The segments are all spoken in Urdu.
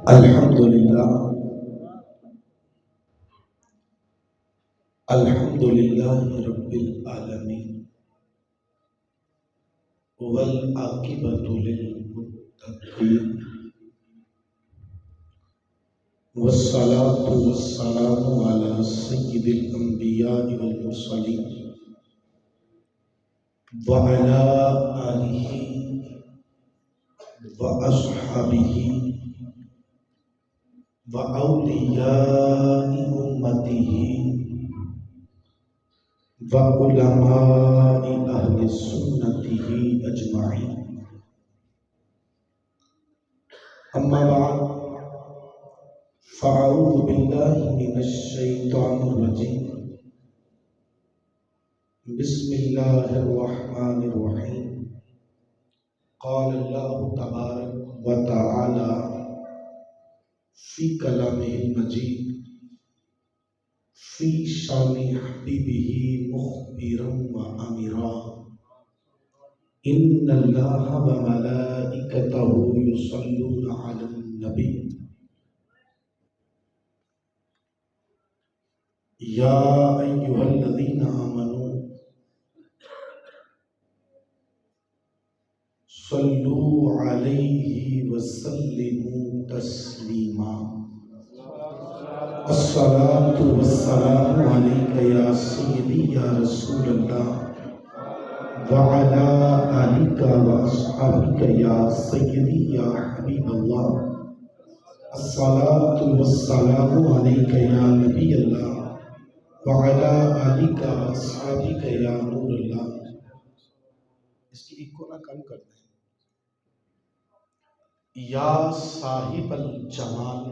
الحمدللہ الحمدللہ رب العالمین والعاقبۃ للمتقین والصلاة والسلام علی سید الانبیاء والمرسلین وعلی آلہ واصحابہ واولیاء امتہ وعلماء اہل سنتہ اجمعین، اما بعد فاعوذ باللہ من الشیطان الرجیم، بسم اللہ الرحمن الرحیم۔ قال اللہ تبارک و تعالی فی کلامہ المجید فی شان حبیبہ مخبرا و امرا، ان اللہ و ملائکتہ یصلون علی النبی یا ایھا الذین آمنوا صلوا علیہ وسلموا تسلیما۔ الصلاۃ والسلام علیک یا سیدی یا رسول اللہ وعلی آلک واصحابک یا سیدی یا حبیب اللہ۔ الصلاۃ والسلام علیک یا نبی اللہ وعلی آلک واصحابک یا نور اللہ۔ اس کی ایک کو نہ کم کر دیں۔ یا صاحب الجمال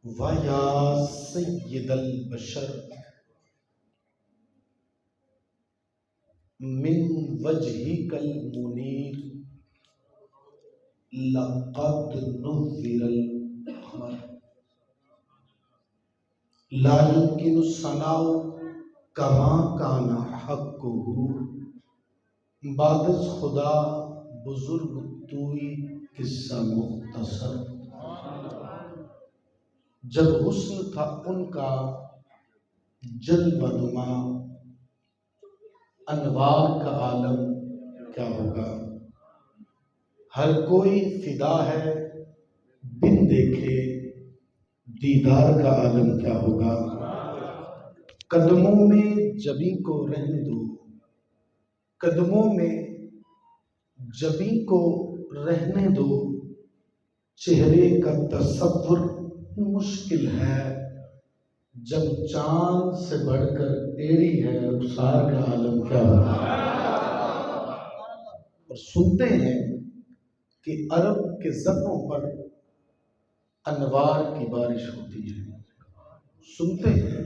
و یا سید البشر من وجہک المنیر لقد نذر القمر، لا يمكن الثناء کما کان حقہ، بعد از خدا بزرگ توئی قصہ مختصر۔ جب حسن تھا ان کا جلوہ نما، انوار کا عالم کیا ہوگا۔ ہر کوئی فدا ہے بن دیکھے دیدار کا عالم کیا ہوگا۔ قدموں میں جبیں کو رہنے دو، قدموں میں جبیں کو رہنے دو، چہرے کا تصور مشکل ہے، جب چاند سے بڑھ کر ٹیڑھی ہے رخسار کا عالم کیا ہوگا۔ اور سنتے ہیں کہ عرب کے زروں پر انوار کی بارش ہوتی ہے، سنتے ہیں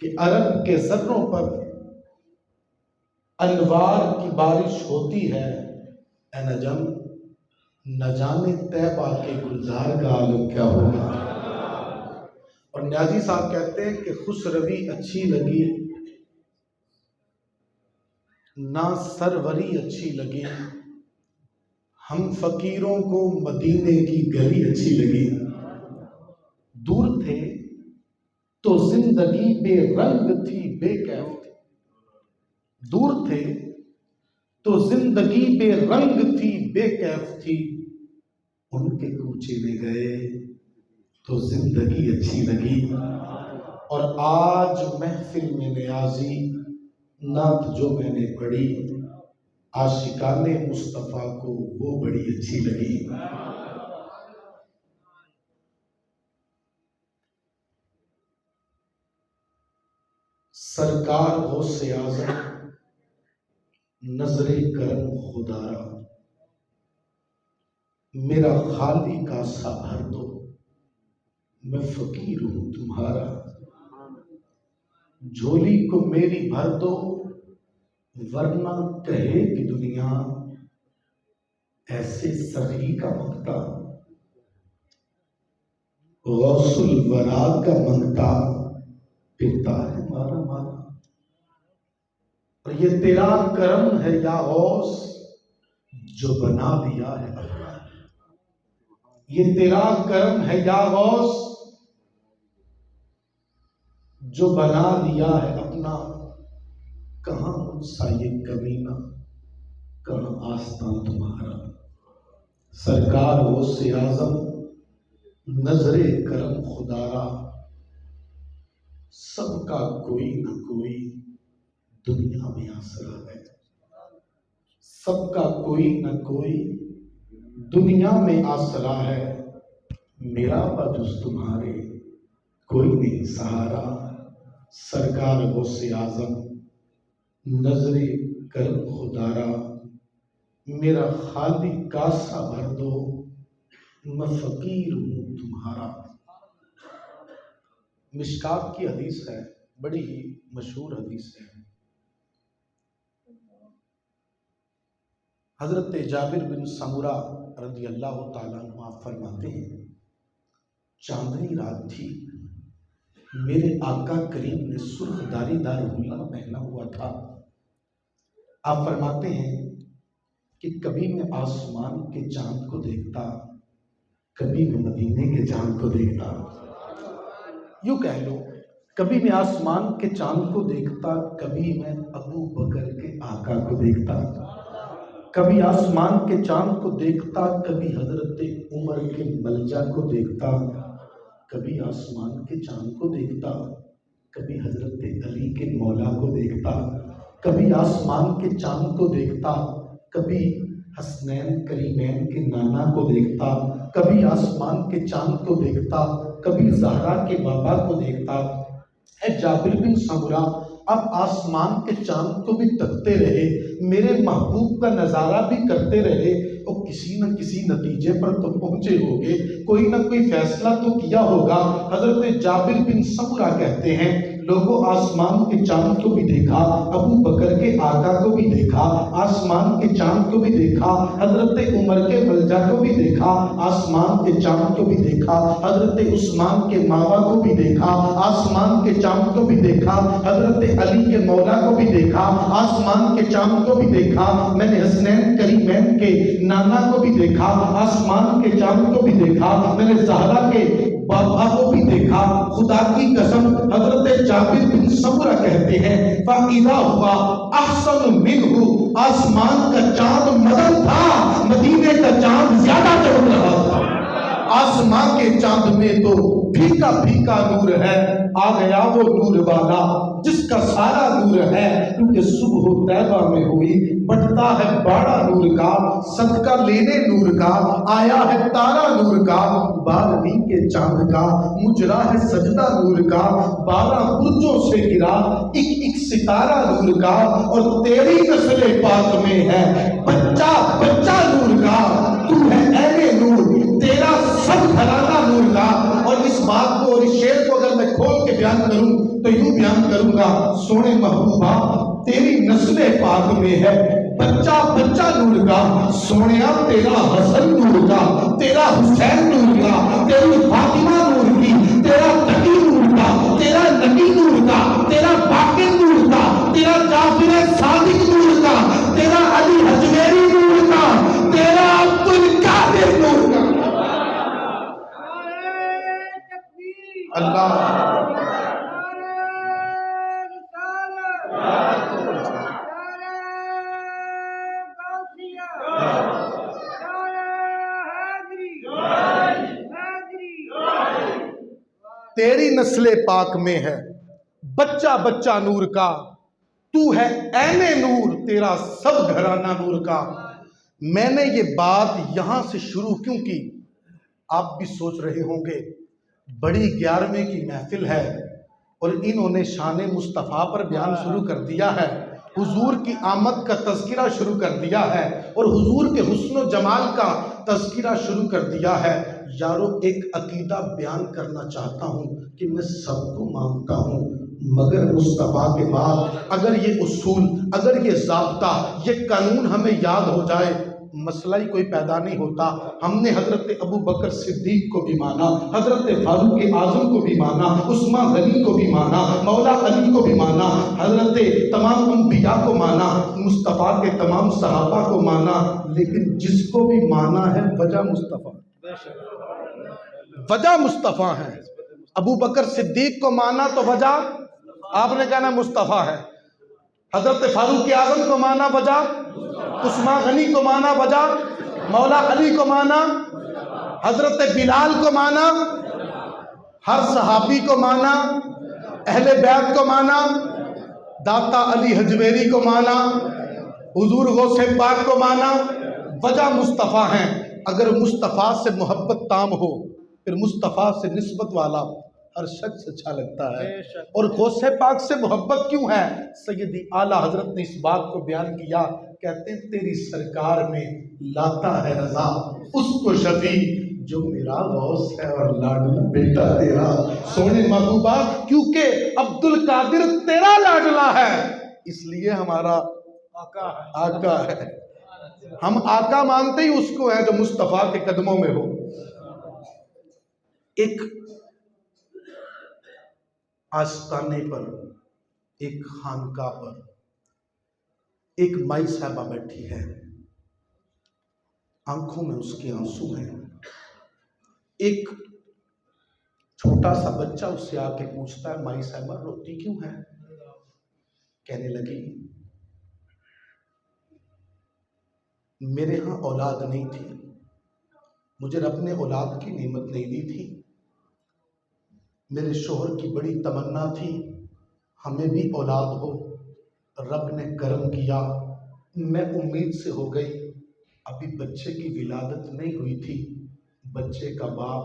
کہ عرب کے زروں پر انوار کی بارش ہوتی ہے، اے نجم نہ جانے طیبہ کے گلزار کا عالم کیا ہوگا۔ اور نیازی صاحب کہتے ہیں کہ خسروی اچھی لگی نہ سروری اچھی لگی، ہم فقیروں کو مدینے کی گلی اچھی لگی۔ دور تھے تو زندگی بے رنگ تھی بے کیف تھی، دور تھے تو زندگی بے رنگ تھی بے کیف تھی، ان کے کوچے میں گئے تو زندگی اچھی لگی۔ اور آج محفل میں نیازی نعت جو میں نے پڑھی، عاشقان مصطفیٰ کو وہ بڑی اچھی لگی۔ سرکار غوث اعظم نظر کرم خدارا، میرا خالی کاسہ بھر دو، میں فقیر ہوں تمہارا، جھولی کو میری بھر دو، ورنہ کہے کہ دنیا ایسے سخی کا منگتا، غوث الورا کا منگتا پھرتا ہے مارا مارا۔ اور یہ تیرا کرم ہے یا غوث جو بنا دیا ہے اللہ، یہ تیرا کرم ہے یا غوث جو بنا دیا ہے اپنا، کہاں سا یہ کمینہ، کہاں آستان تمہارا۔ سرکار غوث اعظم نظر کرم خدارا، سب کا کوئی نہ کوئی دنیا میں آسرا ہے، سب کا کوئی نہ کوئی دنیا میں آسرا ہے، میرا بجز تمہارے کوئی نہیں سہارا۔ سرکار غوث اعظم نظر کرم خدارا، میرا خالی کاسہ بھر دو، میں فقیر ہوں تمہارا۔ مشکات کی حدیث ہے، بڑی ہی مشہور حدیث ہے۔ حضرت جابر بن سمرہ رضی اللہ تعالیٰ عنہ فرماتے ہیں، چاندنی رات تھی، میرے آقا کریم نے سرخ داری دار غلہ پہنا ہوا تھا۔ آپ فرماتے ہیں کہ کبھی میں آسمان کے چاند کو دیکھتا، کبھی میں مدینے کے چاند کو دیکھتا۔ یوں کہہ لو، کبھی میں آسمان کے چاند کو دیکھتا، کبھی میں ابو بکر کے آقا کو دیکھتا۔ کبھی آسمان کے چاند کو دیکھتا، کبھی حضرت عمر کے ملجا کو دیکھتا۔ کبھی آسمان کے چاند کو دیکھتا، کبھی حضرت علی کے مولا کو دیکھتا۔ کبھی آسمان کے چاند کو دیکھتا، کبھی حسنین کریمین کے نانا کو دیکھتا۔ کبھی آسمان کے چاند کو دیکھتا، کبھی زہرا کے بابا کو دیکھتا۔ اے جابر بن سمرہ، اب آسمان کے چاند کو بھی تکتے رہے، میرے محبوب کا نظارہ بھی کرتے رہے، اور کسی نہ کسی نتیجے پر تو پہنچے ہوگے، کوئی نہ کوئی فیصلہ تو کیا ہوگا۔ حضرت جابر بن سمرہ کہتے ہیں، لوگوں آسمان کے چاند کو بھی دیکھا، ابو بکر کے آقا کو بھی دیکھا، آسمان کے چاند کو بھی دیکھا، حضرت عمر کے ملجا کو بھی دیکھا، آسمان کے چاند کو بھی دیکھا، حضرت عثمان کے ماوا کو بھی دیکھا، آسمان کے چاند کو بھی دیکھا، حضرت علی کے مولا کو بھی دیکھا، آسمان کے چاند کو بھی دیکھا، میں نے حسنین کریمین کے نانا کو بھی دیکھا، آسمان کے چاند کو بھی دیکھا، میں نے زہرا کے بابا کو بھی دیکھا۔ خدا کی قسم، حضرت جابر بن سمرہ کہتے ہیں، فَإِذَا هُوَ أَحْسَنُ مِنْهُ، آسمان کا چاند مدن تھا، مدینے کا چاند زیادہ چمک رہا تھا۔ آسمان کے چاند میں تو پھیکا پھیکا نور ہے، آ گیا وہ نور والا جس کا سارا نور ہے، کیونکہ صبح طیبہ میں ہوئی بڑھتا ہے باڑا نور کا، صدقہ لینے نور کا، آیا ہے تارا نور کا، 12ویں کے چاند کا مجرا ہے سجدہ نور کا، 12 برجوں سے گرا ایک ایک ستارہ نور کا، اور تیری نسل پاک میں ہے بچہ بچہ نور کا، تو ہے عین نور، تیرا سب گھرانہ نور کا۔ اور اس بات کو اور اس شعر کو اگر میں کھول کے بیان کروں تو یوں بیان کروں گا، سونے محبوبہ تیری نسل پاک میں ہے بچہ بچہ نور کا، سونیا تیرا حسن نور کا، تیرا حسین نور کا، تیری فاطمہ نور کی، تیرا تقی نور کا، تیرا نبی نور کا، تیرا باقر نور کا، تیرا جعفر صادق نور کا، تیرا علی حجویری نور کا، تیرا عبدالقادر نور کا۔ اللہ تیری نسل پاک میں ہے بچہ بچہ نور کا، تو ہے عین نور، تیرا سب گھرانہ نور کا۔ میں نے یہ بات یہاں سے شروع کیوں کی، آپ بھی سوچ رہے ہوں گے، بڑی 11ویں کی محفل ہے اور انہوں نے شان مصطفیٰ پر بیان شروع کر دیا ہے، حضور کی آمد کا تذکرہ شروع کر دیا ہے، اور حضور کے حسن و جمال کا تذکرہ شروع کر دیا ہے۔ یارو، ایک عقیدہ بیان کرنا چاہتا ہوں کہ میں سب کو مانتا ہوں، مگر مصطفیٰ کے بعد اگر یہ اصول، اگر یہ ضابطہ، یہ قانون ہمیں یاد ہو جائے مسئلہ ہی کوئی پیدا نہیں ہوتا۔ ہم نے حضرت ابو بکر صدیق کو بھی مانا، حضرت فاروق اعظم کو بھی مانا، عثمان غنی کو بھی مانا، مولا علی کو بھی مانا، حضرت تمام انبیاء کو مانا، مصطفیٰ کے تمام صحابہ کو مانا، لیکن جس کو بھی مانا ہے وجہ مصطفیٰ، وجہ مصطفیٰ ہے۔ ابو بکر صدیق کو مانا تو وجہ آپ نے کہنا مصطفیٰ ہے، حضرت فاروق اعظم کو مانا وجہ، عثمان غنی کو مانا وجہ، مولا علی کو مانا، حضرت بلال کو مانا، ہر صحابی کو مانا، اہل بیت کو مانا، داتا علی حجویری کو مانا، حضور غوث پاک کو مانا، وجہ مصطفیٰ ہیں۔ اگر مصطفیٰ سے محبت تام ہو پھر مصطفیٰ سے نسبت والا ہر شخص اچھا لگتا ہے۔ اور غوث پاک سے محبت کیوں ہے؟ سیدی اعلیٰ حضرت نے اس بات کو بیان کیا، کہتے ہیں تیری سرکار میں لاتا ہے رضا اس کو شفیع جو میرا غوث ہے اور لاڈلا بیٹا تیرا۔ سونے محبوبہ کیونکہ عبد القادر تیرا لاڈلا ہے اس لیے ہمارا آقا ہے۔ ہم آقا مانتے ہی اس کو ہے جو مصطفیٰ کے قدموں میں ہو۔ ایک آستانے پر، ایک خانقاہ پر ایک مائی صاحبہ بیٹھی ہے، آنکھوں میں اس کے آنسو ہیں۔ ایک چھوٹا سا بچہ اس سے آ کے پوچھتا ہے مائی صاحبہ روتی کیوں ہے؟ کہنے لگی میرے ہاں اولاد نہیں تھی، مجھے رب نے اولاد کی نعمت نہیں دی تھی، میرے شوہر کی بڑی تمنا تھی ہمیں بھی اولاد ہو، رب نے کرم کیا، میں امید سے ہو گئی، ابھی بچے کی ولادت نہیں ہوئی تھی، بچے کا باپ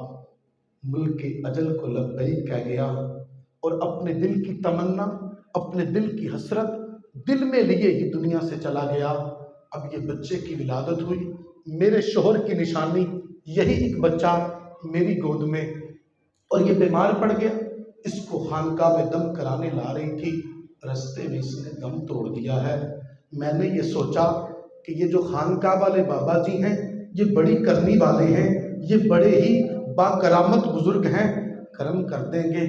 ملک اجل کو لبیک کہہ گیا اور اپنے دل کی تمنا، اپنے دل کی حسرت دل میں لیے ہی دنیا سے چلا گیا۔ اب یہ بچے کی ولادت ہوئی، میرے شوہر کی نشانی یہی ایک بچہ میری گود میں، اور یہ بیمار پڑ گیا، اس کو خانقاہ میں دم کرانے لا رہی تھی، رستے میں اس نے دم توڑ دیا ہے۔ میں نے یہ سوچا کہ یہ جو خانقاہ والے بابا جی ہیں یہ بڑی کرنی والے ہیں، یہ بڑے ہی با کرامت بزرگ ہیں، کرم کر دیں گے۔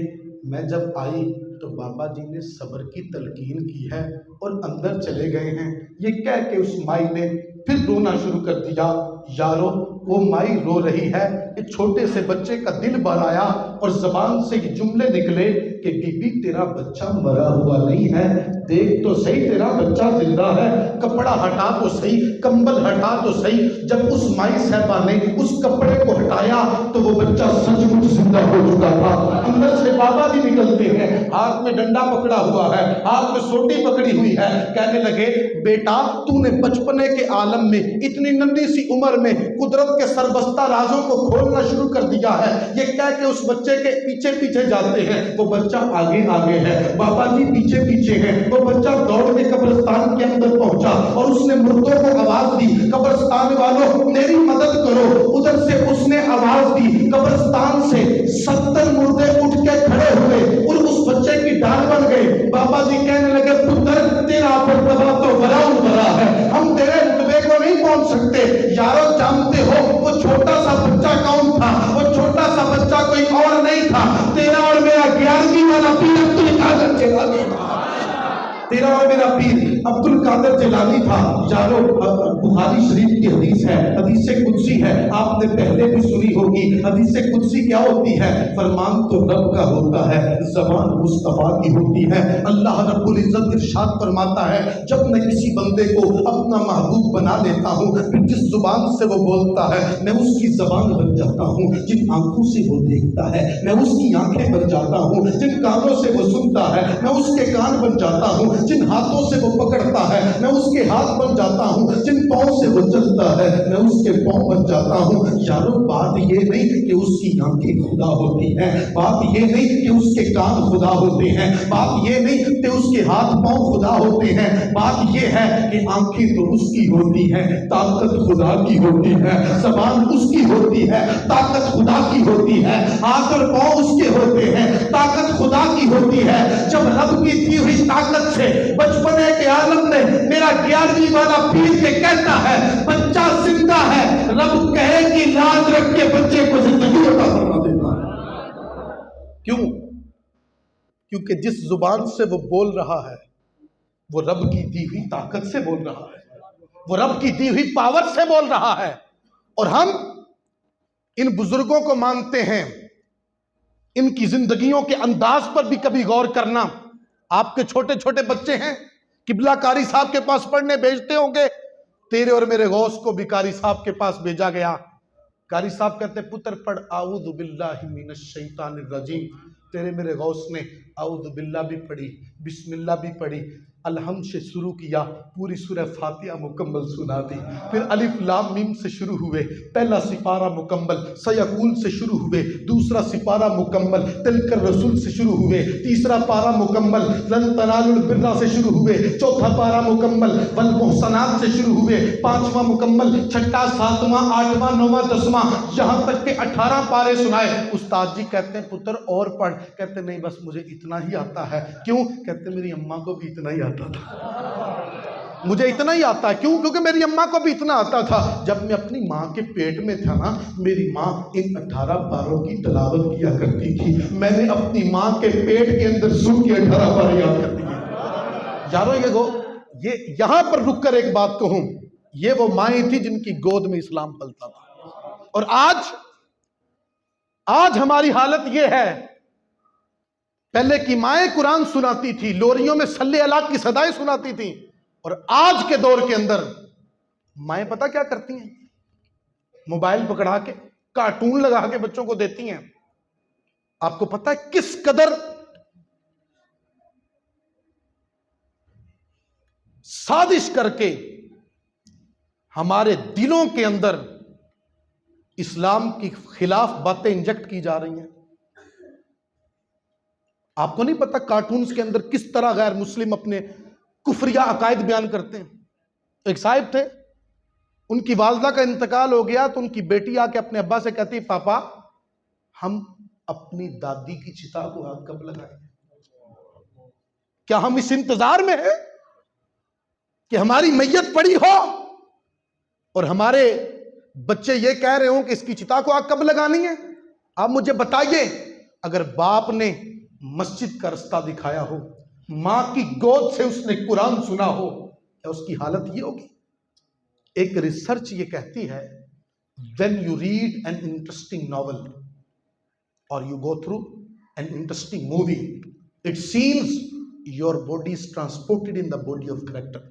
میں جب آئی تو بابا جی نے صبر کی تلقین کی ہے اور اندر چلے گئے ہیں۔ یہ کہہ کے اس مائی نے پھر رونا شروع کر دیا۔ یارو وہ مائی رو رہی ہے، ایک چھوٹے سے بچے کا دل بھر آیا اور زبان سے یہ جملے نکلے کہ بی بی تیرا بچہ مرا ہوا نہیں ہے، دیکھ تو صحیح تیرا بچہ زندہ ہے، کپڑا ہٹا تو صحیح، کمبل ہٹا تو صحیح۔ جب اس مائی صاحبہ نے اس کپڑے کو ہٹایا تو وہ بچہ سچ مچ زندہ ہو چکا تھا۔ اندر سے بابا جی نکلتے ہیں، ہاتھ میں ڈنڈا پکڑا ہوا ہے، ہاتھ میں سوٹی پکڑی ہوئی ہے، کہنے لگے بیٹا تو نے بچپنے کے عالم میں اتنی ننھی سی عمر میں قدرت کے سربستہ رازوں کو کھولنا شروع کر دیا ہے۔ یہ کہہ کے اس بچے کے پیچھے پیچھے جاتے ہیں، وہ بچہ آگے آگے ہے، بابا جی پیچھے پیچھے ہیں۔ وہ بچہ دوڑ کے قبرستان کے اندر پہنچا اور اس نے مردوں کو آواز دی قبرستان والوں میری مدد کرو۔ ادھر سے اس نے آواز دی، قبرستان سے 70 مردے اٹھ کے کھڑے ہوئے اور اس بچے کی ڈال بن گئے۔ بابا جی کہنے لگے پتر تیرا مرتبہ تو بڑا بڑا ہے، ہم تیرے رتبے کو نہیں پہنچ سکتے۔ یارو جانتے ہو وہ چھوٹا سا بچہ کون تھا؟ وہ چھوٹا سا بچہ کوئی اور نہیں تھا، تیرا اور میرا 11ویں والا پیر عبد القادر جیلانی تھا۔ تیرا اور میرا پیر عبد القادر جیلانی تھا۔ یارو بخاری شریف کی حدیث ہے، حدیث قدسی ہے، آپ نے پہلے بھی سنی ہوگی۔ حدیث قدسی کیا ہوتی ہے؟ فرمان تو رب کا ہوتا ہے، زبان مصطفیٰ کی ہوتی ہے۔ اللہ رب العزت ارشاد فرماتا ہے جب میں کسی بندے کو اپنا محبوب بنا لیتا ہوں پھر جس زبان سے وہ بولتا ہے میں اس کی زبان بن جاتا ہوں، جن آنکھوں سے وہ دیکھتا ہے میں اس کی آنکھیں بن جاتا ہوں، جن کانوں سے وہ سنتا ہے میں اس کے کان بن جاتا ہوں، جن ہاتھوں سے وہ پکڑتا ہے میں اس کے ہاتھ بن جاتا ہوں، جن پاؤں سے وہ چلتا ہے میں اس کے پاؤں بن جاتا ہوں یارو بات یہ نہیں کہ اس کی آنکھیں خدا ہوتی ہیں، بات یہ نہیں کہ اس کے کان خدا ہوتے ہیں، بات یہ نہیں کہ اس کے ہاتھ پاؤں خدا ہوتے ہیں، بات یہ ہے کہ آنکھیں تو اس کی ہوتی ہیں، طاقت خدا کی ہوتی ہے، زبان اس کی ہوتی ہے، طاقت خدا کی ہوتی ہے، ہاتھ اور پاؤں اس کے ہوتے ہیں، طاقت خدا کی ہوتی ہے۔ جب رب کی دی ہوئی طاقت سے بچپنے کے عالم میں میرا 11ویں والا پیر کے کہتا ہے بچہ زندہ ہے، رب کہے کہ لاز رکھ کے بچے کو زندگی عطا فرما دیتا ہے۔ کیوں؟ کیونکہ جس زبان سے وہ بول رہا ہے وہ رب کی دی ہوئی طاقت سے بول رہا ہے، وہ رب کی دی ہوئی پاور سے بول رہا ہے۔ اور ہم ان بزرگوں کو مانتے ہیں، ان کی زندگیوں کے انداز پر بھی کبھی غور کرنا۔ آپ کے چھوٹے چھوٹے بچے ہیں، قبلہ قاری صاحب کے پاس پڑھنے بھیجتے ہوں گے، تیرے اور میرے غوث کو بھی قاری صاحب کے پاس بھیجا گیا۔ قاری صاحب کہتے ہیں پتر پڑھ اعوذ باللہ من الشیطان الرجیم، تیرے میرے غوث نے اعوذ باللہ بھی پڑھی، بسم اللہ بھی پڑھی، الحمد سے شروع کیا، پوری سورہ فاتحہ مکمل سنا دی، پھر الف لام میم سے شروع ہوئے، پہلا سپارہ مکمل، سیقول سے شروع ہوئے، دوسرا سپارہ مکمل، تلک الرسول سے شروع ہوئے، تیسرا پارہ مکمل، لن تنالوا البر سے شروع ہوئے، چوتھا پارہ مکمل، والمحصنات سے شروع ہوئے، پانچواں مکمل، چھٹا، ساتواں، آٹھواں، نواں، دسواں، یہاں تک کہ 18 پارے سنائے۔ استاد جی کہتے ہیں پتر اور پڑھ، کہتے نہیں بس مجھے اتنا ہی آتا ہے۔ کیوں؟ کہتے میری اماں کو بھی اتنا ہی آتا تھا، مجھے اتنا ہی آتا ہے۔ کیوں؟ کیونکہ میری اماں کو بھی اتنا آتا تھا۔ جب میں اپنی ماں کے پیٹ میں تھا نا، میری ماں ان 18 پاروں کی تلاوت کیا کرتی تھی، میں نے اپنی ماں کے پیٹ کے اندر سن کے 18 پارے یاد کر دیے۔ یارو یہ یہاں پر رک کر ایک بات کہوں، یہ وہ مائیں تھی جن کی گود میں اسلام پلتا تھا، اور آج ہماری حالت یہ ہے، پہلے کی مائیں قرآن سناتی تھی، لوریوں میں صلی اللہ کی صدائیں سناتی تھیں، اور آج کے دور کے اندر مائیں پتہ کیا کرتی ہیں؟ موبائل پکڑا کے کارٹون لگا کے بچوں کو دیتی ہیں۔ آپ کو پتہ ہے کس قدر سازش کر کے ہمارے دلوں کے اندر اسلام کی خلاف باتیں انجیکٹ کی جا رہی ہیں؟ آپ کو نہیں پتا کارٹونز کے اندر کس طرح غیر مسلم اپنے کفریہ عقائد بیان کرتے ہیں؟ ایک صاحب تھے، ان کی والدہ کا انتقال ہو گیا تو ان کی بیٹی آ کے اپنے ابا سے کہتی پاپا ہم اپنی دادی کی چتا کو آگ کب لگائیں؟ کیا ہم اس انتظار میں ہیں کہ ہماری میت پڑی ہو اور ہمارے بچے یہ کہہ رہے ہوں کہ اس کی چتا کو آگ کب لگانی ہے؟ آپ مجھے بتائیے، اگر باپ نے مسجد کا رستہ دکھایا ہو، ماں کی گود سے اس نے قرآن سنا ہو، کیا اس کی حالت یہ ہوگی؟ ایک ریسرچ یہ کہتی ہے when you read an interesting novel or you go through an interesting movie, it seems your body is transported in the body of character۔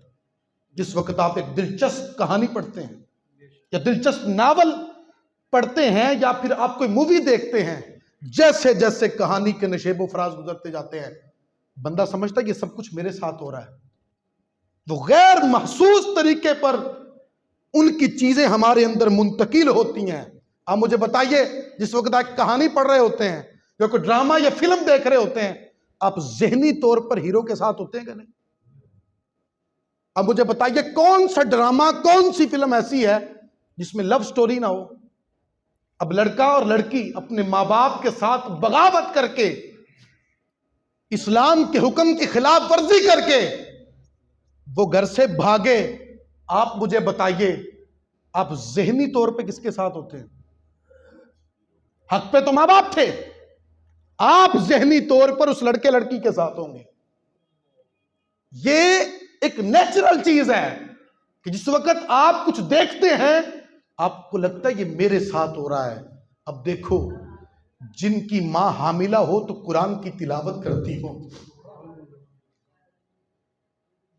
جس وقت آپ ایک دلچسپ کہانی پڑھتے ہیں یا دلچسپ ناول پڑھتے ہیں یا پھر آپ کوئی مووی دیکھتے ہیں، جیسے جیسے کہانی کے نشیب و فراز گزرتے جاتے ہیں، بندہ سمجھتا ہے یہ سب کچھ میرے ساتھ ہو رہا ہے۔ وہ غیر محسوس طریقے پر ان کی چیزیں ہمارے اندر منتقل ہوتی ہیں۔ آپ مجھے بتائیے، جس وقت آپ کہانی پڑھ رہے ہوتے ہیں یا کوئی ڈرامہ یا فلم دیکھ رہے ہوتے ہیں، آپ ذہنی طور پر ہیرو کے ساتھ ہوتے ہیں کہ نہیں؟ اب مجھے بتائیے کون سا ڈرامہ، کون سی فلم ایسی ہے جس میں لو سٹوری نہ ہو؟ اب لڑکا اور لڑکی اپنے ماں باپ کے ساتھ بغاوت کر کے، اسلام کے حکم کی خلاف ورزی کر کے وہ گھر سے بھاگے۔ آپ مجھے بتائیے آپ ذہنی طور پہ کس کے ساتھ ہوتے ہیں؟ حق پہ تو ماں باپ تھے، آپ ذہنی طور پر اس لڑکے لڑکی کے ساتھ ہوں گے۔ یہ ایک نیچرل چیز ہے کہ جس وقت آپ کچھ دیکھتے ہیں آپ کو لگتا ہے یہ میرے ساتھ ہو رہا ہے۔ اب دیکھو، جن کی ماں حاملہ ہو تو قرآن کی تلاوت کرتی ہو،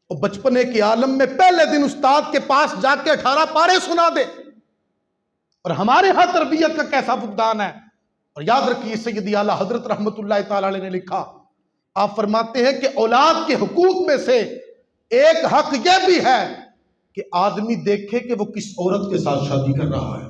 اور بچپنے کے عالم میں پہلے دن استاد کے پاس جا کے 18 پارے سنا دے، اور ہمارے ہاں تربیت کا کیسا فقدان ہے۔ اور یاد رکھیے سیدی اعلیٰ حضرت رحمت اللہ تعالی علیہ نے لکھا، آپ فرماتے ہیں کہ اولاد کے حقوق میں سے ایک حق یہ بھی ہے کہ آدمی دیکھے کہ وہ کس عورت کے ساتھ شادی کر رہا ہے۔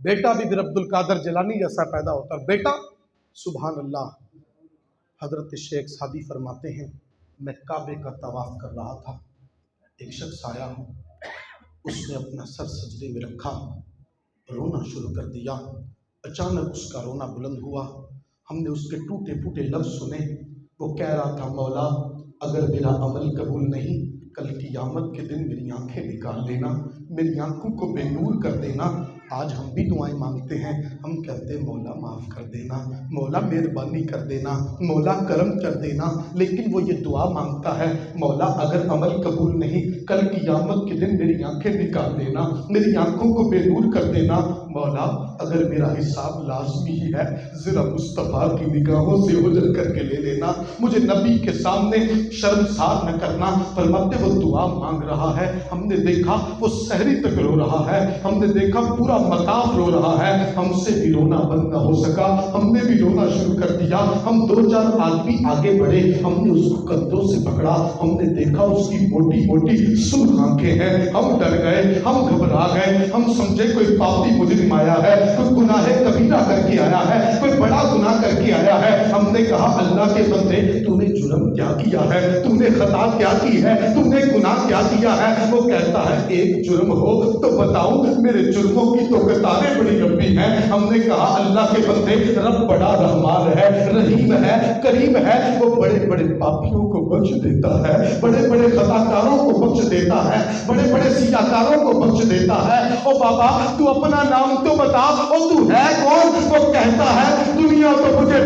بیٹا بھی عبد القادر جیلانی جیسا پیدا ہوتا ہے. بیٹا سبحان اللہ. حضرت شیخ سعدی فرماتے ہیں میں کعبے کا طواف کر رہا تھا، ایک شخص آیا، اس نے اپنا سر سجدے میں رکھا، رونا شروع کر دیا. اچانک اس کا رونا بلند ہوا، ہم نے اس کے ٹوٹے پھوٹے لفظ سنے. وہ کہہ رہا تھا مولا اگر میرا عمل قبول نہیں، کل قیامت کے دن میری آنکھیں نکال لینا، میری آنکھوں کو بے نور کر دینا. آج ہم بھی دعائیں مانگتے ہیں، ہم کہتے ہیں مولا معاف کر دینا، مولا مہربانی کر دینا، مولا کرم کر دینا. لیکن وہ یہ دعا مانگتا ہے مولا اگر عمل قبول نہیں، کل قیامت کے دن میری آنکھیں نکال دینا، میری آنکھوں کو بے نور کر دینا. مولا اگر میرا حساب لازمی ہی ہے، ذرا مصطفیٰ کی نگاہوں سے اجل کر کے لے لینا، مجھے نبی کے سامنے شرمسار نہ کرنا. فرماتے وہ دعا مانگ رہا ہے، ہم نے دیکھا وہ سحری تک رو رہا ہے، ہم نے دیکھا پورا مقام رو رہا ہے. ہم سے بھی رونا بند نہ ہو سکا، ہم نے بھی رونا شروع کر دیا. ہم 2-4 آدمی آگے بڑھے، ہم نے اس کو کندھوں سے پکڑا، ہم نے دیکھا اس کی موٹی موٹی سرخ آنکھیں ہیں. ہم ڈر گئے، ہم گھبرا گئے، ہم سمجھے کوئی پاپی مجرم آیا ہے، کوئی گناہ کبیرہ کر کے آیا ہے، کوئی بڑا گناہ کر کے آیا ہے. ہم نے کہا اللہ کے بندے تو نے جرم کیا کیا ہے، تو نے خطا کیا کی ہے، تو نے گناہ کیا کیا ہے. وہ کہتا ہے ایک جرم ہو تو بتاؤ، میرے جرموں کی تو قطاریں بڑی لمبی ہیں. ہم نے کہا اللہ کے بندے رب بڑا رحمان ہے، رحیم ہے، کریم ہے، وہ بڑے بڑے پاپیوں کو بخش دیتا ہے، بڑے بڑے خطاکاروں کو بخش دیتا ہے، بڑے بڑے سیاکاروں کو بخش دیتا ہے. او بابا تو اپنا نام تو بتا، اور تو ہے کون؟ وہ کہتا ہے دنیا تو مجھے